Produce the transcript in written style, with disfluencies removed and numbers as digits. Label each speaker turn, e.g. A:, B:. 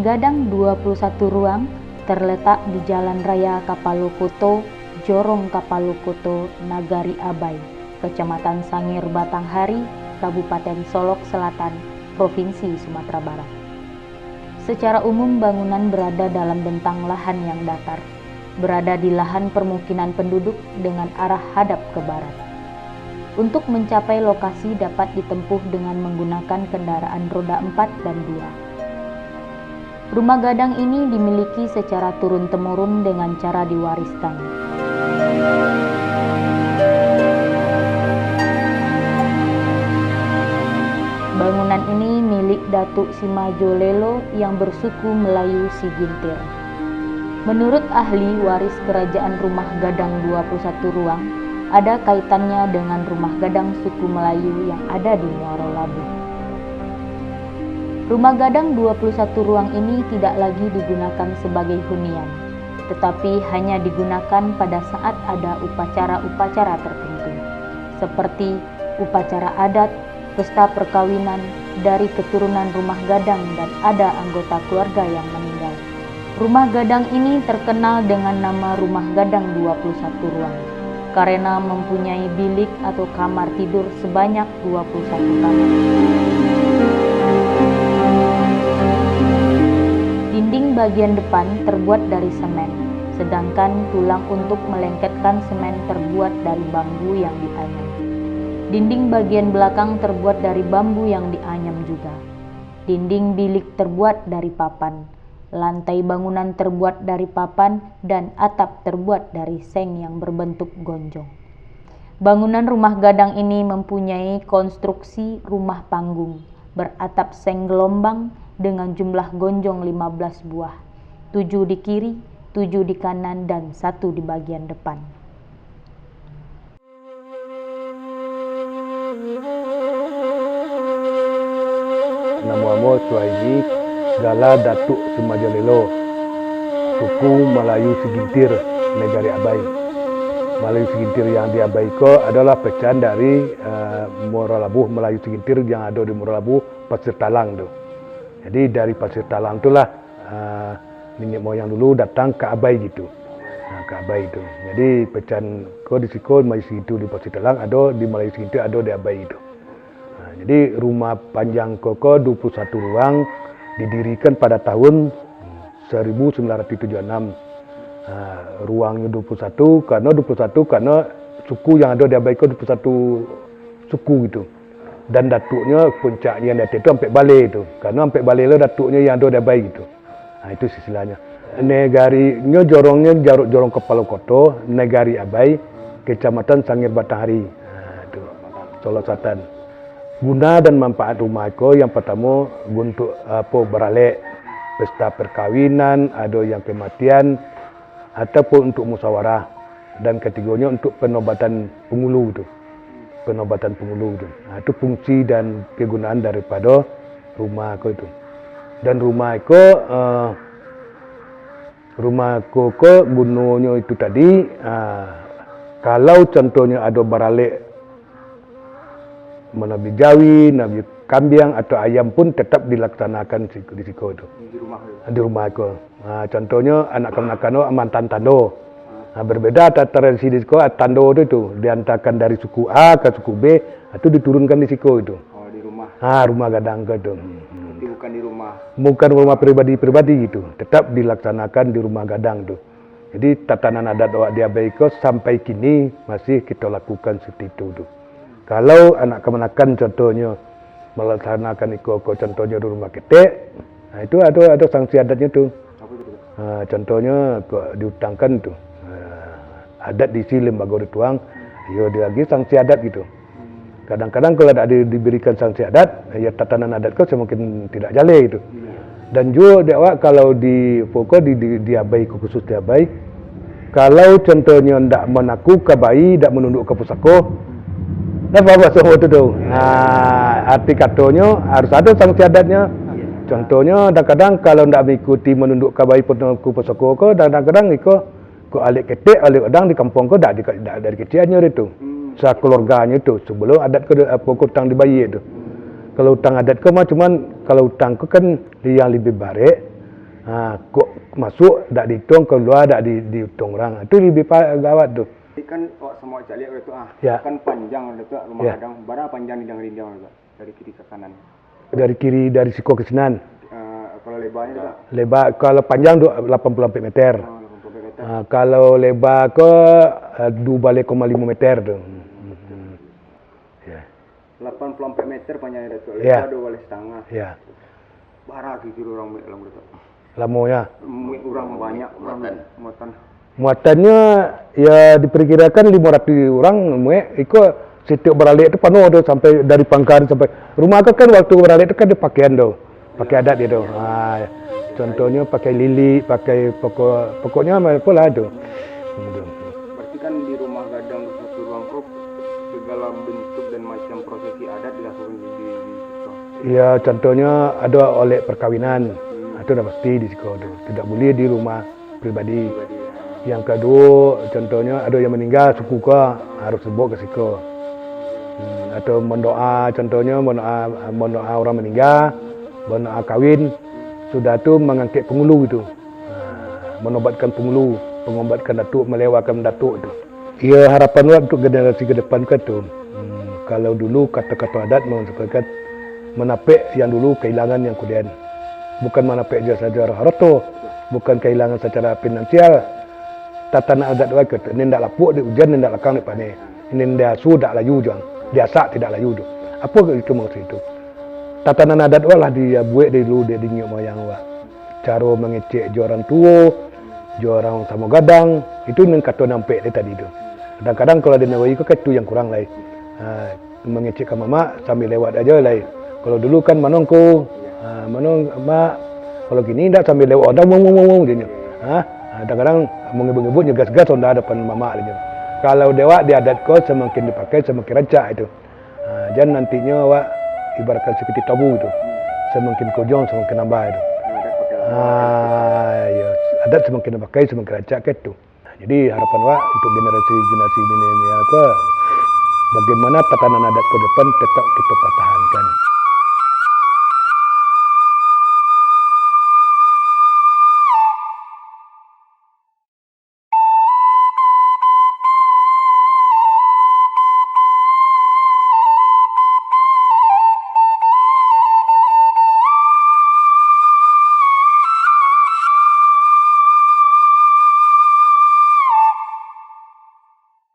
A: Gadang 21 ruang terletak di Jalan Raya Kapalokoto, Jorong Kapalokoto, Nagari Abai, Kecamatan Sangir Batanghari, Kabupaten Solok Selatan, Provinsi Sumatera Barat. Secara umum bangunan berada dalam bentang lahan yang datar, berada di lahan permukiman penduduk dengan arah hadap ke barat. Untuk mencapai lokasi dapat ditempuh dengan menggunakan kendaraan roda 4 dan 2. Rumah gadang ini dimiliki secara turun-temurun dengan cara diwariskan. Bangunan ini milik Datuk Simajo Lelo yang bersuku Melayu Sigintir. Menurut ahli waris kerajaan Rumah Gadang 21 ruang, ada kaitannya dengan rumah gadang suku Melayu yang ada di Muaro Labu. Rumah gadang 21 ruang ini tidak lagi digunakan sebagai hunian, tetapi hanya digunakan pada saat ada upacara-upacara tertentu, seperti upacara adat, pesta perkawinan dari keturunan rumah gadang dan ada anggota keluarga yang meninggal. Rumah gadang ini terkenal dengan nama Rumah Gadang 21 ruang karena mempunyai bilik atau kamar tidur sebanyak 21 kamar. Dinding bagian depan terbuat dari semen, sedangkan tulang untuk melengketkan semen terbuat dari bambu yang dianyam. Dinding bagian belakang terbuat dari bambu yang dianyam juga. Dinding bilik terbuat dari papan. Lantai bangunan terbuat dari papan dan atap terbuat dari seng yang berbentuk gonjong. Bangunan rumah gadang ini mempunyai konstruksi rumah panggung beratap seng gelombang dengan jumlah gonjong 15 buah, 7 di kiri, 7 di kanan, dan 1 di bagian depan.
B: Namamu Tuaiji Gala Datuk Simajo Lelo, suku Melayu Sigintir, Negari Abai. Melayu Sigintir yang di Abai itu adalah pecahan dari Muaro Labu, Melayu Sigintir yang ada di Muaro Labu, Pasir Talang tuh. Jadi dari Pasir Talang itulah nenek moyang dulu datang ke Abai gitu. Nah, ke Abai itu. Jadi pecahan ko di siko Melayu Sigintir di Pasir Talang, ada di Melayu Sigintir, ada di Abai itu. Nah, jadi rumah panjang koko 21 ruang didirikan pada tahun 1976. Ruangnya 21 karena suku yang ada di Abai itu 21 suku gitu. Dan datuknya puncaknya itu sampai Balai itu. Karena sampai Balai itu datuknya yang ada di Abai gitu. Nah, itu istilahnya. Negarinya jorongnya jorong Kapalokoto, Negari Abai, Kecamatan Sangir Batanghari. Nah, itu Solok Selatan. Guna dan manfaat rumah itu yang pertama untuk beralek pesta perkawinan, ada yang kematian ataupun untuk musyawarah, dan ketiganya untuk penobatan pengulu itu. Penobatan pengulu itu. Nah, itu fungsi dan kegunaan daripada rumah itu. Dan rumah itu gunanya itu tadi kalau contohnya ada beralek Nabi Jawi, Nabi Kambiang atau ayam pun tetap dilaksanakan di siku itu. Di rumah itu. Nah, contohnya anak kemenakan mantan tando. Nah, berbeda tradisi di siku tando itu diantarkan dari suku A ke suku B, itu diturunkan di siku itu.
C: Oh, di rumah.
B: Ah, rumah gadang itu.
C: Bukan di rumah.
B: Bukan rumah pribadi gitu. Tetap dilaksanakan di rumah gadang tuh. Jadi tatanan adat di Abai sampai kini masih kita lakukan seperti itu tuh. Kalau anak kemenakan contohnya melaksanakan iko contohnya di rumah ketek, nah itu ada sanksi adatnya tuh. Contohnya diutangkan tuh adat diisi lembaga rituang, ya dia lagi sanksi adat gitu. Kadang-kadang kalau ada diberikan sanksi adat, ya tatanan adat kau semakin tidak jale itu. Dan juga kalau di pokok di Abai khusus di Abai, kalau contohnya tidak menaku ke bayi, tidak menunduk ke pusako, nah bawa semua itu tuh. Nah, arti katanya harus ada sanksi adatnya. Contohnya kadang-kadang kalau tidak mengikuti menunduk ke bayi ke pusako, kadang-kadang ko alik ketik, alik udang di kampung ko tidak dari kecilnya itu. Sekeluarganya itu sebelum adat ke hutang di bayi itu. Kalau hutang adat ko mah cuman kalau hutang ko kan yang lebih baik Kok masuk tak dihitung, keluar tak dihitung orang. Itu lebih gawat tuh.
C: Kan semua calik itu
B: Ya.
C: kan panjang itu rumah
B: Ya.
C: kadang. Berapa panjang rindang itu dari kiri ke kanan?
B: Dari kiri dari Siko ke Senan.
C: Kalau lebarnya juga
B: Lebar kalau panjang 84 meter.
C: 80 meter.
B: Kalau lebar ke 2,5 meter tuh. Ya.
C: 84 meter panjangnya itu.
B: Ya.
C: Lebar 2,5.
B: Ya.
C: Barang kiri orang dalam itu.
B: Lamanya.
C: Orang banyak muatan.
B: Muatannya ya diperkirakan 500 orang, ikut setiap beralik itu penuh tuh sampai dari Pangkar sampai rumah aku kan waktu beralik itu kan ada pakaian tuh, pakai adat dia tuh. Contohnya pakai lili, pakai pokoknya apa lah tuh.
C: Berarti kan di rumah gadang satu ruang kok segala bentuk dan macam prosesi adat dilakukan di situ.
B: Ya contohnya ada oleh perkawinan, itu udah pasti di situ tuh. Tidak boleh di rumah pribadi. Yang kedua, contohnya ada yang meninggal suku ke harus sebut ke situ. Atau mendoa, contohnya mendoa orang meninggal, mendoa kawin, sudah tu mengangkat penghulu itu, menobatkan penghulu, pengobatkan datuk, melewakan datuk itu. Ya harapan untuk generasi ke depan ke tu. Kalau dulu kata-kata adat mengatakan menapik yang dulu kehilangan yang kemudian, bukan menapik saja harta, bukan kehilangan secara finansial. Tatanan adat wakat ini ndak lapuk di hujan ndak lakang di pane ini ndak su dak layu jang dia sak tidak layu tu apa itu maksud itu tatanan adat lah dia buat dari dulu dia dinyuk moyang wa cara mengecek joran tua joran sama gadang itu nang kata nampak dia tadi tu kadang-kadang kalau dia nawai ke itu yang kurang lain mengecek ke mama sambil lewat aja lain kalau dulu kan manongku manong mak kalau gini ndak sambil lewat dah ngomong dia kadang-kadang mengebut-ngebut nyegas-gas onda depan mama aja. Kalau dewa di adat kau semakin dipakai semakin rancak itu. Dan nantinya awak ibaratkan seperti tabu itu. Semakin kujong semakin nambah itu. Ya, adat semakin dipakai semakin rancak itu. Jadi harapan awak untuk generasi milenial ke bagaimana tatanan adat ke depan tetap kita pertahankan.